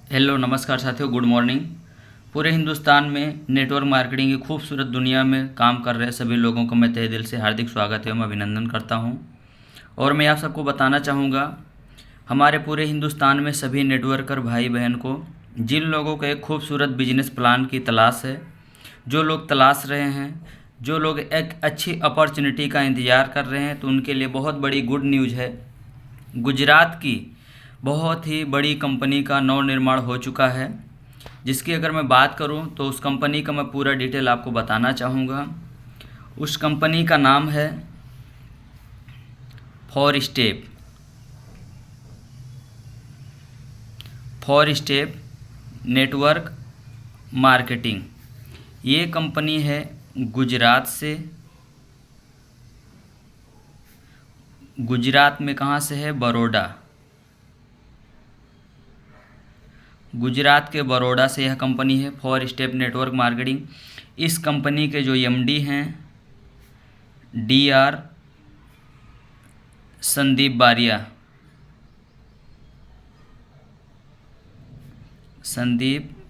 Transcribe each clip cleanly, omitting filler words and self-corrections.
Hello नमस्कार साथियों, good morning. पूरे हिंदुस्तान में नेटवर्क मार्केटिंग की खूबसूरत दुनिया में काम कर रहे सभी लोगों को मैं तहे दिल से हार्दिक स्वागत एवं अभिनंदन करता हूं। और मैं आप सबको बताना चाहूँगा, हमारे पूरे हिंदुस्तान में सभी नेटवर्कर भाई बहन को, जिन लोगों को एक खूबसूरत बिजनेस प्लान की तलाश है, जो लोग तलाश रहे हैं, जो लोग एक अच्छी अपॉर्चुनिटी का इंतज़ार कर रहे हैं, तो उनके लिए बहुत बड़ी गुड न्यूज़ है। गुजरात की बहुत ही बड़ी कंपनी का नवनिर्माण हो चुका है, जिसकी अगर मैं बात करूं तो उस कंपनी का मैं पूरा डिटेल आपको बताना चाहूँगा। उस कंपनी का नाम है फॉर स्टेप नेटवर्क मार्केटिंग। ये कंपनी है गुजरात से। गुजरात में कहाँ से है? बड़ौदा। गुजरात के बड़ौदा से यह कंपनी है फॉर स्टेप नेटवर्क मार्केटिंग। इस कंपनी के जो एमडी हैं DR संदीप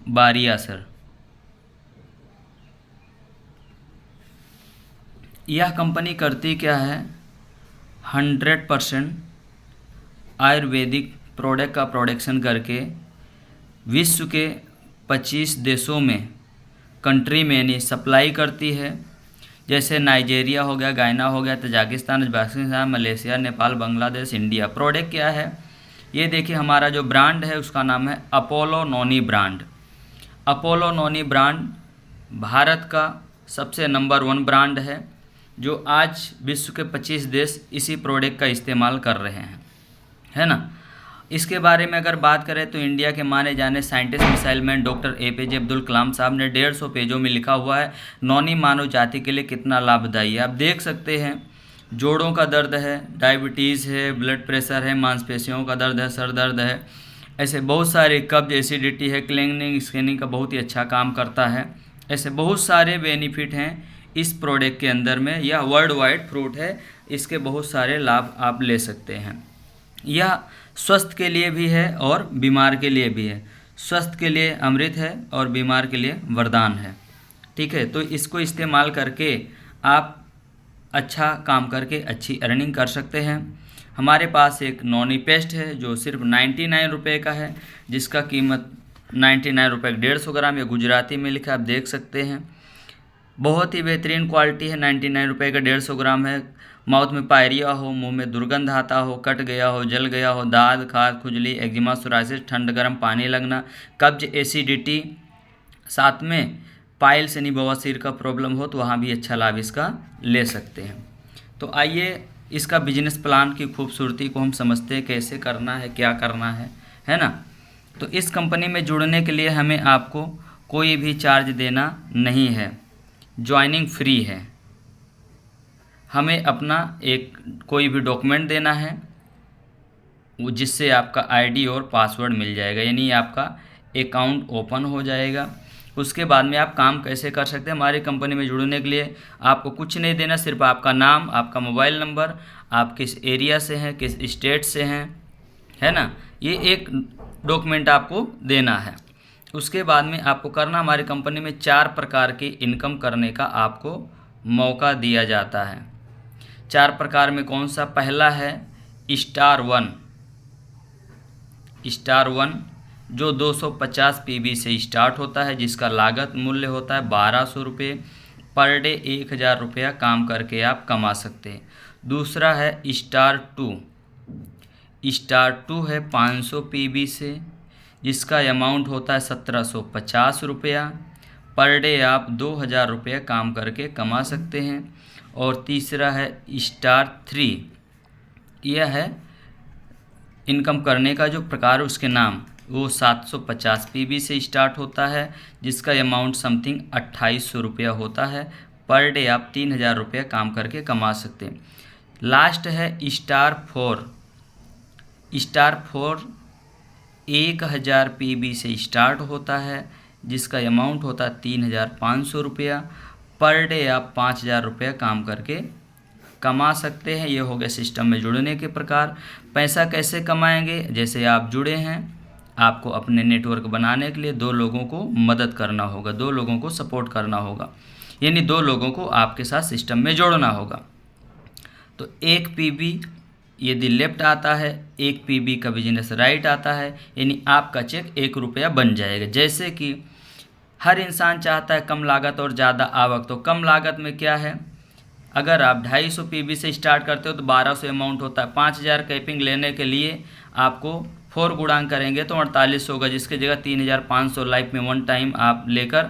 बारिया सर। यह कंपनी करती क्या है? 100% आयुर्वेदिक प्रोडक्ट का प्रोडक्शन करके विश्व के 25 देशों में कंट्री में यानी सप्लाई करती है। जैसे नाइजीरिया हो गया, गायना हो गया, Tajikistan, Uzbekistan, Malaysia, Nepal, Bangladesh, India. Product क्या है? ये देखिए, हमारा जो ब्रांड है उसका नाम है अपोलो नोनी ब्रांड। अपोलो नोनी ब्रांड भारत का सबसे नंबर 1 ब्रांड है, जो आज विश्व के 25 देश इसी प्रोडक्ट का इस्तेमाल कर रहे हैं, है ना। इसके बारे में अगर बात करें तो इंडिया के माने जाने scientist missile man doctor APJ Abdul Kalam sahab ने 150 पेजों में लिखा हुआ है नौनी मानव जाति के लिए कितना लाभदायी है। आप देख सकते हैं, जोड़ों का दर्द है, डायबिटीज़ है, ब्लड प्रेशर है, मांसपेशियों का दर्द है, सर दर्द है, ऐसे बहुत सारे, कब्ज, एसिडिटी है, क्लीनिंग स्किनिंग का बहुत ही अच्छा काम करता है। ऐसे बहुत सारे बेनिफिट हैं इस प्रोडक्ट के अंदर में। यह वर्ल्ड वाइड फ्रूट है, इसके बहुत सारे लाभ आप ले सकते हैं। यह स्वस्थ के लिए भी है और बीमार के लिए भी है। स्वस्थ के लिए अमृत है और बीमार के लिए वरदान है, ठीक है। तो इसको इस्तेमाल करके आप अच्छा काम करके अच्छी अर्निंग कर सकते हैं। हमारे पास एक नॉनी पेस्ट है जो सिर्फ 99 रुपये का है, जिसका कीमत 99 रुपये 150 ग्राम, या गुजराती में लिखा आप देख सकते हैं। बहुत ही बेहतरीन क्वालिटी है, 99 रुपये का 150 ग्राम है। माउथ में पायरिया हो, मुंह में दुर्गंध आता हो, कट गया हो, जल गया हो, दाद, खाज, खुजली, एक्जिमा, सोराइसिस, ठंड गर्म पानी लगना, कब्ज, एसिडिटी, साथ में पाइल्स यानी बवासीर का प्रॉब्लम हो तो वहाँ भी अच्छा लाभ इसका ले सकते हैं। तो आइए इसका बिजनेस प्लान की खूबसूरती को हम समझते हैं, कैसे करना है, क्या करना है ना। तो इस कंपनी में जुड़ने के लिए हमें आपको कोई भी चार्ज देना नहीं है, ज्वाइनिंग फ्री है। हमें अपना एक कोई भी डॉक्यूमेंट देना है, जिससे आपका आईडी और पासवर्ड मिल जाएगा, यानी आपका अकाउंट ओपन हो जाएगा। उसके बाद में आप काम कैसे कर सकते हैं? हमारी कंपनी में जुड़ने के लिए आपको कुछ नहीं देना, सिर्फ आपका नाम, आपका मोबाइल नंबर, आप किस एरिया से हैं, किस स्टेट से हैं, है ना, ये एक डॉक्यूमेंट आपको देना है। उसके बाद में आपको करना, हमारी कंपनी में 4 प्रकार की इनकम करने का आपको मौका दिया जाता है। 4 प्रकार में कौन सा? पहला है स्टार वन, जो 250 PB से स्टार्ट होता है, जिसका लागत मूल्य होता है 1200 रुपये। पर डे 1000 रुपया काम करके आप कमा सकते हैं। दूसरा है स्टार टू है 500 PB से, जिसका अमाउंट होता है 1750 रुपया। पर डे आप 2000 रुपया काम करके कमा सकते हैं। और तीसरा है स्टार 3, यह है इनकम करने का जो प्रकार, उसके नाम, वो 750 PB से स्टार्ट होता है, जिसका अमाउंट समथिंग 2800 रुपया होता है। पर डे आप 3000 रुपया काम करके कमा सकते हैं। लास्ट है स्टार 4 1000 PB से स्टार्ट होता है, जिसका अमाउंट होता है 3500 रुपया। पर डे आप 5000 रुपया काम करके कमा सकते हैं। ये हो गया सिस्टम में जुड़ने के प्रकार। पैसा कैसे कमाएंगे? जैसे आप जुड़े हैं, आपको अपने नेटवर्क बनाने के लिए 2 लोगों को मदद करना होगा, 2 लोगों को सपोर्ट करना होगा, यानी 2 लोगों को आपके साथ सिस्टम में जोड़ना होगा। तो एक पीबी यदि लेफ्ट आता है, एक पीबी का बिजनेस राइट आता है, यानी आपका चेक 1 रुपया बन जाएगा। जैसे कि हर इंसान चाहता है कम लागत और ज़्यादा आवक, तो कम लागत में क्या है, अगर आप 250 पीबी से स्टार्ट करते हो तो 1200 अमाउंट होता है। 5000 कैपिंग लेने के लिए आपको 4 गुणांक करेंगे तो 4800 होगा, जिसकी जगह 3500 लाइफ में 1 टाइम आप लेकर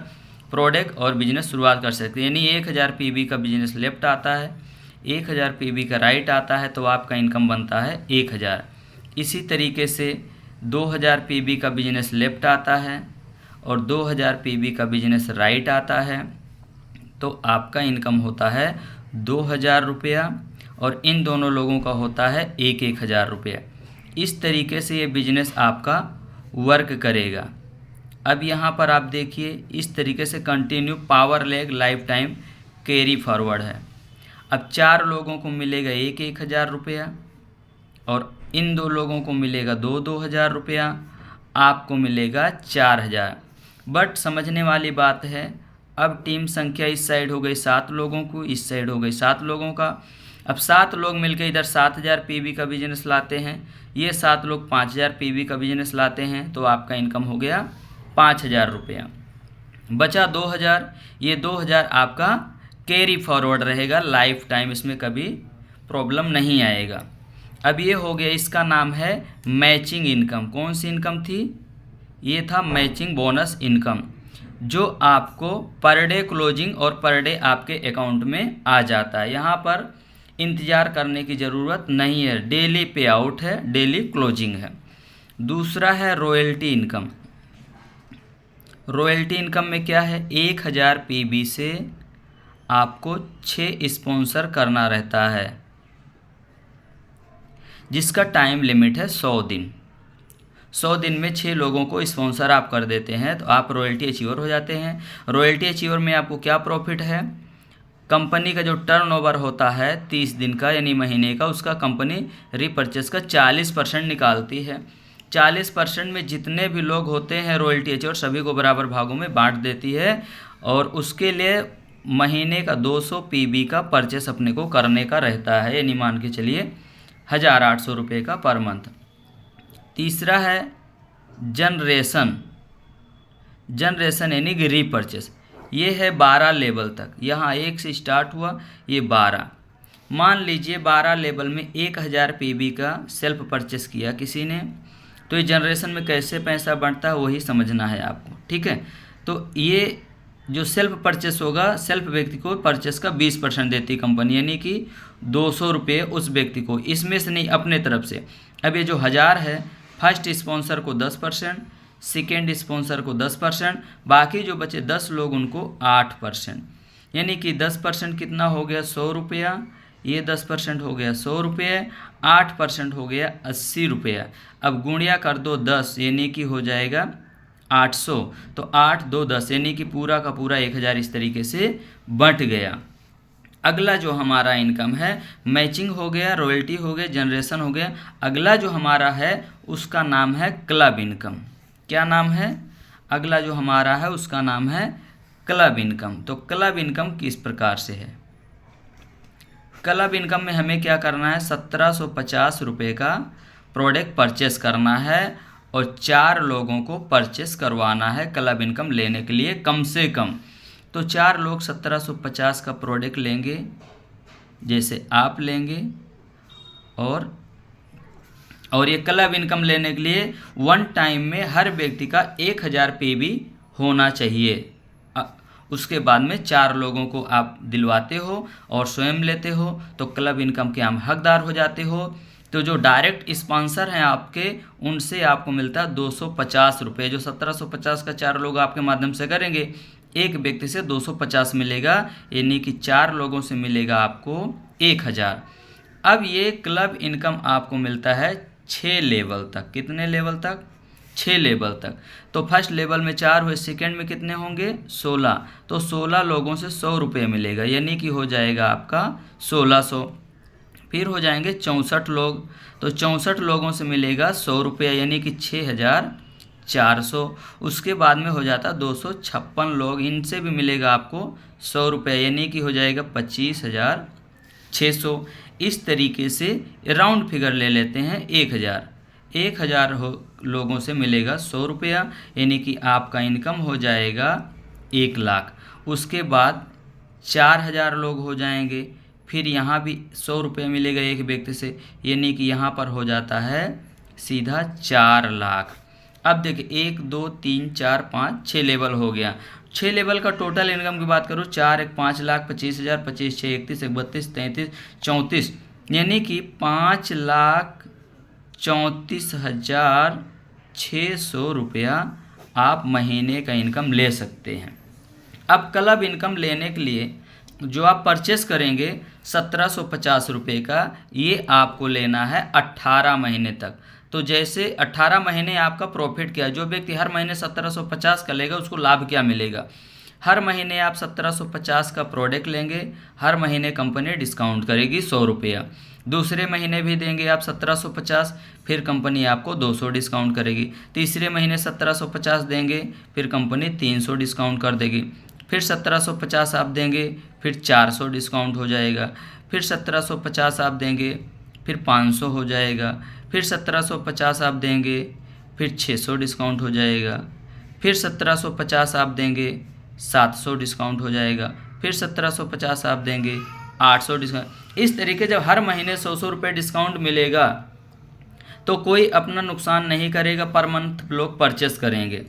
प्रोडक्ट और बिजनेस शुरुआत कर सकते हैं। यानी 1000 पीबी का बिजनेस लेफ्ट आता है, 1000 पीबी का राइट आता है, तो आपका इनकम बनता है 1000। इसी तरीके से 2000 पीबी का बिजनेस लेफ्ट आता है और 2000 पीबी का बिजनेस राइट आता है, तो आपका इनकम होता है 2000 रुपया और इन दोनों लोगों का होता है 1000 रुपया। इस तरीके से ये बिजनेस आपका वर्क करेगा। अब यहाँ पर आप देखिए, इस तरीके से continue power leg life time carry forward है। अब 4 लोगों को मिलेगा 1000 रुपया और इन 2 लोगों को मिलेगा 2000 रुपया, आपको मिलेगा 4000। बट समझने वाली बात है, अब टीम संख्या इस साइड हो गई 7 लोगों को, इस साइड हो गई 7 लोगों का। अब 7 लोग मिलकर इधर 7000 पीबी का बिजनेस लाते हैं, ये 7 लोग 5000 पीबी का बिजनेस लाते हैं, तो आपका इनकम हो गया 5000 रुपया। बचा 2000, ये 2000 आपका कैरी फॉरवर्ड रहेगा लाइफ टाइम, इसमें कभी प्रॉब्लम नहीं आएगा। अब ये हो गया, इसका नाम है मैचिंग इनकम। कौन सी इनकम थी? ये था मैचिंग बोनस इनकम, जो आपको पर डे क्लोजिंग और पर डे आपके अकाउंट में आ जाता है। यहाँ पर इंतज़ार करने की ज़रूरत नहीं है, डेली पे आउट है, डेली क्लोजिंग है। दूसरा है रॉयल्टी इनकम। रॉयल्टी इनकम में क्या है, 1000 पीबी से आपको 6 स्पॉन्सर करना रहता है, जिसका टाइम लिमिट है 100 दिन। 100 दिन में 6 लोगों को स्पॉन्सर आप कर देते हैं तो आप रॉयल्टी अचीवर हो जाते हैं। रॉयल्टी अचीवर में आपको क्या प्रॉफिट है, कंपनी का जो टर्नओवर होता है 30 दिन का यानी महीने का, उसका कंपनी रीपर्चेस का 40% निकालती है। 40% में जितने भी लोग होते हैं रॉयल्टी अचीवर सभी को बराबर भागों में बांट देती है और उसके लिए महीने का 200 पीबी का परचेस अपने को करने का रहता है, यानी मान के चलिए 1800 रुपये का पर मंथ। तीसरा है जनरेशन यानी कि रीपर्चेस। ये है 12 लेवल तक, यहाँ 1 से स्टार्ट हुआ, ये 12। मान लीजिए 12 लेवल में 1000 पीबी का सेल्फ परचेस किया किसी ने, तो ये जनरेशन में कैसे पैसा बढ़ता है वही समझना है आपको, ठीक है। तो ये जो सेल्फ परचेस होगा, सेल्फ व्यक्ति को परचेस का 20% देती कंपनी, यानी कि 200 रुपये उस व्यक्ति को, इसमें से नहीं अपने तरफ से। अब ये जो 1000 है, फर्स्ट स्पॉन्सर को 10%, सेकेंड स्पॉन्सर को 10%, बाकी जो बचे 10 लोग उनको 8%, यानी कि 10% कितना हो गया 100 रुपया, ये 10% हो गया 100 रुपये, 8% हो गया 80 रुपया। अब गुणिया कर दो 10, यानी कि हो जाएगा 800, तो 8 2 10, यानी कि पूरा का पूरा 1000 इस तरीके से बंट गया। अगला जो हमारा इनकम है, मैचिंग हो गया, रॉयल्टी हो गया, जनरेशन हो गया। अगला जो हमारा है उसका नाम है क्लब इनकम। क्या नाम है? अगला जो हमारा है उसका नाम है क्लब इनकम। तो क्लब इनकम किस प्रकार से है? क्लब इनकम में हमें क्या करना है, 1750 रुपये का प्रोडक्ट परचेस करना है और 4 लोगों को परचेस करवाना है क्लब इनकम लेने के लिए कम से कम। तो 4 लोग 1750 का प्रोडक्ट लेंगे, जैसे आप लेंगे, और ये क्लब इनकम लेने के लिए 1 टाइम में हर व्यक्ति का 1000 पीबी होना चाहिए। उसके बाद में 4 लोगों को आप दिलवाते हो और स्वयं लेते हो, तो क्लब इनकम के आप हकदार हो जाते हो। तो जो डायरेक्ट स्पॉन्सर हैं आपके, उनसे आपको मिलता है 250 रुपये। जो 1750 का 4 लोग आपके माध्यम से करेंगे, एक व्यक्ति से 250 मिलेगा, यानी कि 4 लोगों से मिलेगा आपको 1000। अब ये क्लब इनकम आपको मिलता है 6 लेवल तक। कितने लेवल तक? 6 लेवल तक। तो फर्स्ट लेवल में 4 हुए, सेकेंड में कितने होंगे? 16। तो 16 लोगों से 100 रुपये मिलेगा, यानी कि हो जाएगा आपका 1600। फिर हो जाएंगे 64 लोग, तो 64 लोगों से मिलेगा 100 रुपये, यानी कि 6000 400। उसके बाद में हो जाता 256 लोग, इनसे भी मिलेगा आपको 100 रुपये, यानी कि हो जाएगा 25,600। इस तरीके से राउंड फिगर ले लेते हैं 1,000 लोगों से मिलेगा 100 रुपया, यानी कि आपका इनकम हो जाएगा 1 लाख। उसके बाद 4,000 लोग हो जाएंगे, फिर यहाँ भी 100 रुपये मिलेगा एक व्यक्ति से, यानी कि यहाँ पर हो जाता है सीधा 4 लाख। अब देखिए 1 2 3 4 5 6 लेवल हो गया। 6 लेवल का टोटल इनकम की बात करूँ, 4 1 5,25,000, 25 6 31 1 32 33 34, यानी कि 5,34,600 रुपया आप महीने का इनकम ले सकते हैं। अब क्लब इनकम लेने के लिए जो आप परचेस करेंगे 1,750 रुपये का, ये आपको लेना है 18 महीने तक। तो जैसे 18 महीने आपका प्रॉफिट क्या है, जो व्यक्ति हर महीने 1,750 का लेगा उसको लाभ क्या मिलेगा। हर महीने आप 1,750 का प्रोडक्ट लेंगे, हर महीने कंपनी डिस्काउंट करेगी 100 रुपया। दूसरे महीने भी देंगे आप 1,750, फिर कंपनी आपको 200 डिस्काउंट करेगी। तीसरे महीने 1,750 देंगे, फिर कंपनी 300 डिस्काउंट कर देगी। फिर 1,750 आप देंगे, फिर 400 डिस्काउंट हो जाएगा। फिर 1,750 आप देंगे, फिर 500 हो जाएगा। फिर 1,750 आप देंगे, फिर 600 डिस्काउंट हो जाएगा। फिर 1,750 आप देंगे, 700 डिस्काउंट हो जाएगा। फिर 1,750 आप देंगे, 800 डिस्काउंट। इस तरीके जब हर महीने 100 रुपये डिस्काउंट मिलेगा तो कोई अपना नुकसान नहीं करेगा, पर मंथ लोग परचेस करेंगे,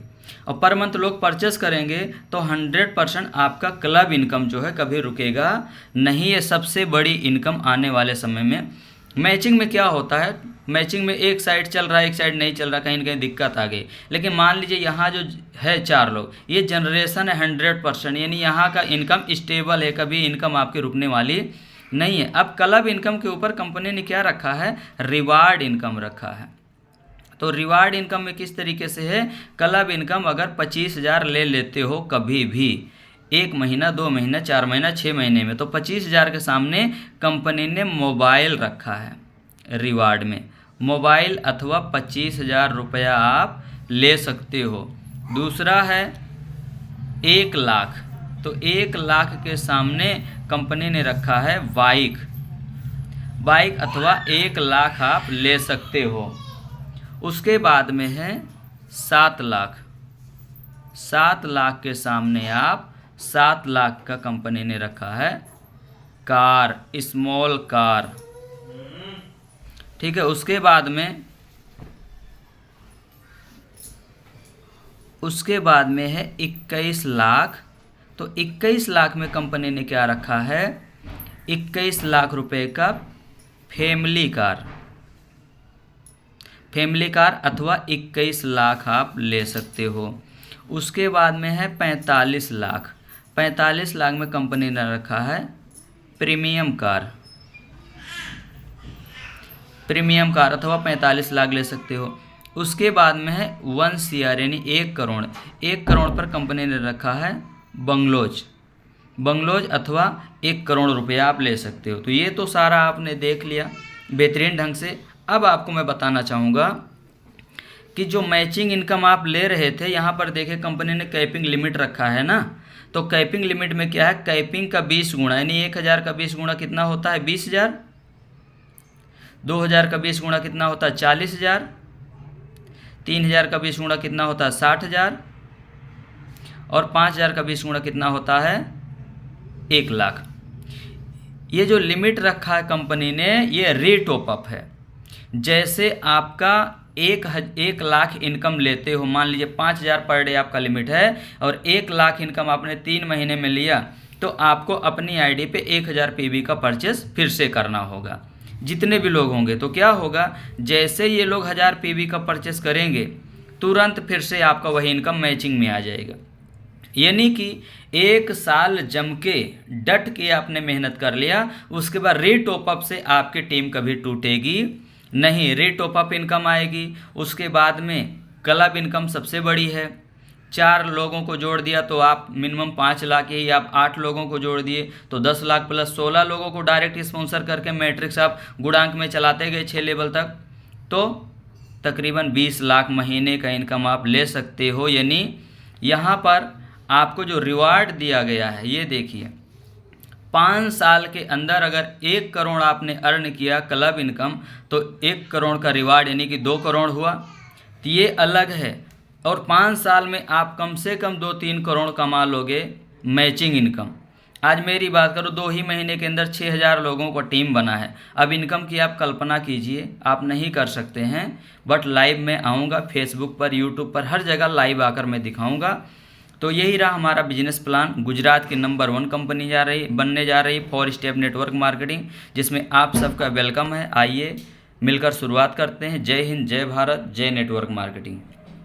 और पर मंथ लोग परचेस करेंगे तो 100% आपका क्लब इनकम जो है कभी रुकेगा नहीं। ये सबसे बड़ी इनकम आने वाले समय में। मैचिंग में क्या होता है, मैचिंग में एक साइड चल रहा है एक साइड नहीं चल रहा, कहीं ना कहीं दिक्कत आ गई। लेकिन मान लीजिए यहाँ जो है 4 लोग, ये जनरेशन है 100%, यानी यहाँ का इनकम स्टेबल है, कभी इनकम आपकी रुकने वाली नहीं है। अब क्लब इनकम के ऊपर कंपनी ने क्या रखा है, रिवार्ड इनकम रखा है। तो रिवार्ड इनकम में किस तरीके से है, क्लब इनकम अगर 25,000 ले लेते हो कभी भी, 1 महीना 2 महीना 4 महीना 6 महीने में, तो 25,000 के सामने कंपनी ने मोबाइल रखा है रिवार्ड में। मोबाइल अथवा 25,000 रुपया आप ले सकते हो। दूसरा है 1 लाख, तो 1 लाख के सामने कंपनी ने रखा है बाइक अथवा 1 लाख आप ले सकते हो। उसके बाद में है 7 लाख, 7 लाख के सामने आप 7 लाख का कंपनी ने रखा है कार, स्मॉल कार, ठीक है। उसके बाद में है 21 लाख, तो 21 लाख में कंपनी ने क्या रखा है, 21 लाख रुपए का फैमिली कार अथवा 21 लाख आप ले सकते हो। उसके बाद में है 45 लाख, 45 लाख में कंपनी ने रखा है प्रीमियम कार अथवा 45 लाख ले सकते हो। उसके बाद में है 1 CR यानी 1 करोड़, 1 करोड़ पर कंपनी ने रखा है बंगलोज अथवा 1 करोड़ रुपया आप ले सकते हो। तो ये तो सारा आपने देख लिया बेहतरीन ढंग से। अब आपको मैं बताना चाहूँगा कि जो मैचिंग इनकम आप ले रहे थे, यहाँ पर देखें कंपनी ने कैपिंग लिमिट रखा है ना, तो कैपिंग लिमिट में क्या है, कैपिंग का 20 गुणा, यानी 1,000 का 20 गुणा कितना होता है 20,000, 2,000 का 20 गुणा कितना होता है 40,000, 3,000 का 20 गुणा कितना होता है 60,000, और 5,000 का 20 गुणा कितना होता है 1 लाख। ये जो लिमिट रखा है कंपनी ने, ये रीटॉप अप है। जैसे आपका 1 लाख इनकम लेते हो, मान लीजिए 5,000 पर डे आपका लिमिट है और 1 लाख इनकम आपने 3 महीने में लिया, तो आपको अपनी आईडी पे 1,000 PV का परचेस फिर से करना होगा, जितने भी लोग होंगे। तो क्या होगा, जैसे ये लोग 1,000 PV का परचेस करेंगे तुरंत फिर से आपका वही इनकम मैचिंग में आ जाएगा। यानी कि 1 साल जम के डट के आपने मेहनत कर लिया, उसके बाद रीटॉप अप से आपकी टीम कभी टूटेगी नहीं, रीटॉप अप इनकम आएगी। उसके बाद में क्लब इनकम सबसे बड़ी है, 4 लोगों को जोड़ दिया तो आप मिनिमम 5 लाख ही, आप 8 लोगों को जोड़ दिए तो 10 लाख प्लस 16 लोगों को डायरेक्ट स्पॉन्सर करके मैट्रिक्स आप गुणांक में चलाते गए 6 लेवल तक, तो तकरीबन 20 लाख महीने का इनकम आप ले सकते हो। यानी यहाँ पर आपको जो रिवार्ड दिया गया है, ये देखिए 5 साल के अंदर अगर 1 करोड़ आपने अर्न किया क्लब इनकम, तो 1 करोड़ का रिवार्ड यानी कि 2 करोड़ हुआ, तो ये अलग है। और 5 साल में आप कम से कम 2-3 करोड़ कमा लोगे मैचिंग इनकम। आज मेरी बात करो, 2 ही महीने के अंदर 6,000 लोगों का टीम बना है। अब इनकम की आप कल्पना कीजिए, आप नहीं कर सकते हैं, बट लाइव में आऊँगा, फेसबुक पर, यूट्यूब पर, हर जगह लाइव आकर मैं दिखाऊँगा। तो यही रहा हमारा बिजनेस प्लान। गुजरात की नंबर 1 कंपनी बनने जा रही 4 स्टेप नेटवर्क मार्केटिंग, जिसमें आप सबका वेलकम है। आइए मिलकर शुरुआत करते हैं। जय हिंद, जय भारत, जय नेटवर्क मार्केटिंग।